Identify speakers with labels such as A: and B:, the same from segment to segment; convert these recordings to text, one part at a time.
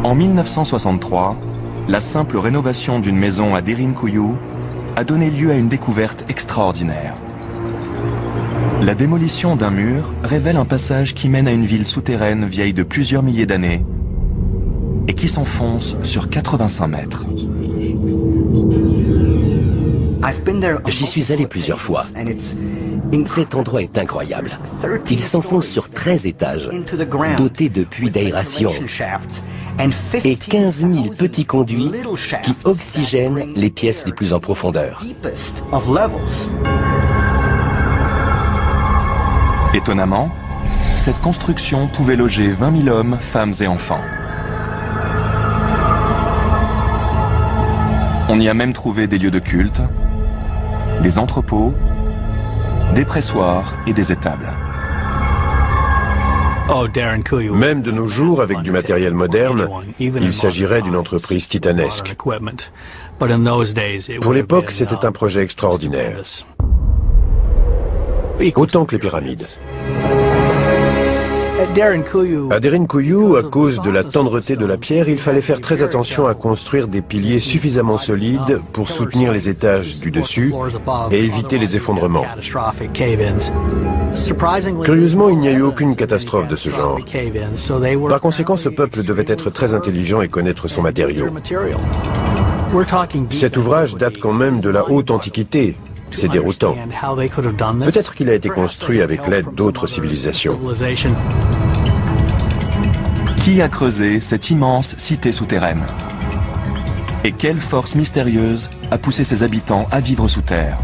A: En 1963, la simple rénovation d'une maison à Derinkuyu a donné lieu à une découverte extraordinaire. La démolition d'un mur révèle un passage qui mène à une ville souterraine vieille de plusieurs milliers d'années et qui s'enfonce sur 85 mètres.
B: J'y suis allé plusieurs fois. Cet endroit est incroyable. Il s'enfonce sur 13 étages, doté de puits d'aération et 15 000 petits conduits qui oxygènent les pièces les plus en profondeur.
A: Étonnamment, cette construction pouvait loger 20 000 hommes, femmes et enfants. On y a même trouvé des lieux de culte, des entrepôts, des pressoirs et des étables.
C: Même de nos jours, avec du matériel moderne, il s'agirait d'une entreprise titanesque. Pour l'époque, c'était un projet extraordinaire. Autant que les pyramides. À Derinkuyu, à cause de la tendreté de la pierre, il fallait faire très attention à construire des piliers suffisamment solides pour soutenir les étages du dessus et éviter les effondrements. Curieusement, il n'y a eu aucune catastrophe de ce genre. Par conséquent, ce peuple devait être très intelligent et connaître son matériau. Cet ouvrage date quand même de la haute antiquité. C'est déroutant. Peut-être qu'il a été construit avec l'aide d'autres civilisations.
A: Qui a creusé cette immense cité souterraine? Et quelle force mystérieuse a poussé ses habitants à vivre sous terre?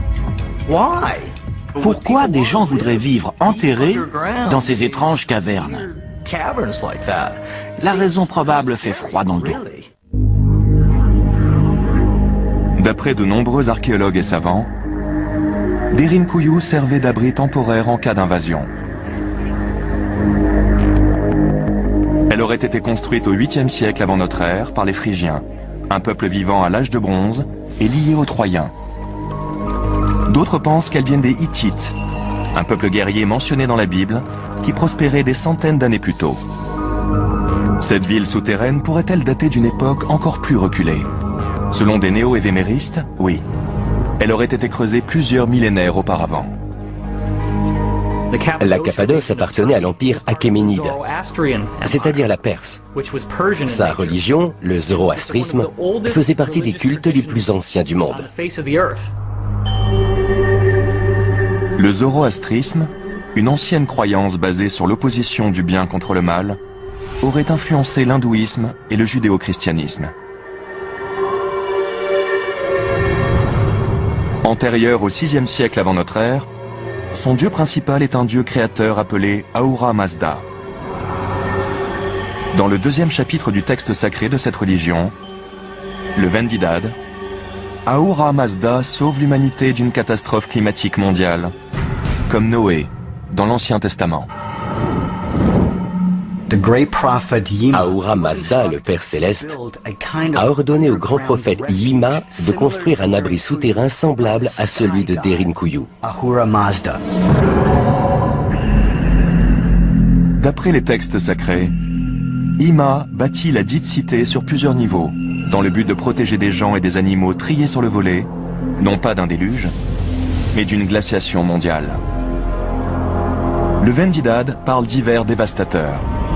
D: Pourquoi des gens voudraient vivre enterrés dans ces étranges cavernes? La raison probable fait froid dans le dos.
A: D'après de nombreux archéologues et savants, Derinkuyu servait d'abri temporaire en cas d'invasion. Elle aurait été construite au 8e siècle avant notre ère par les Phrygiens, un peuple vivant à l'âge de bronze et lié aux Troyens. D'autres pensent qu'elle vient des Hittites, un peuple guerrier mentionné dans la Bible qui prospérait des centaines d'années plus tôt. Cette ville souterraine pourrait-elle dater d'une époque encore plus reculée? Selon des néo-évéméristes, oui. Elle aurait été creusée plusieurs millénaires auparavant.
B: La Cappadoce appartenait à l'empire achéménide, c'est-à-dire la Perse. Sa religion, le zoroastrisme, faisait partie des cultes les plus anciens du monde.
A: Le zoroastrisme, une ancienne croyance basée sur l'opposition du bien contre le mal, aurait influencé l'hindouisme et le judéo-christianisme. Antérieur au VIe siècle avant notre ère, son dieu principal est un dieu créateur appelé Ahura Mazda. Dans le 2e chapitre du texte sacré de cette religion, le Vendidad, Ahura Mazda sauve l'humanité d'une catastrophe climatique mondiale, comme Noé dans l'Ancien Testament.
B: Ahura Mazda, le Père Céleste, a ordonné au grand prophète Yima de construire un abri souterrain semblable à celui de Derinkuyu.
A: D'après les textes sacrés, Yima bâtit la dite cité sur plusieurs niveaux, dans le but de protéger des gens et des animaux triés sur le volet, non pas d'un déluge, mais d'une glaciation mondiale. Le Vendidad parle d'hivers dévastateurs.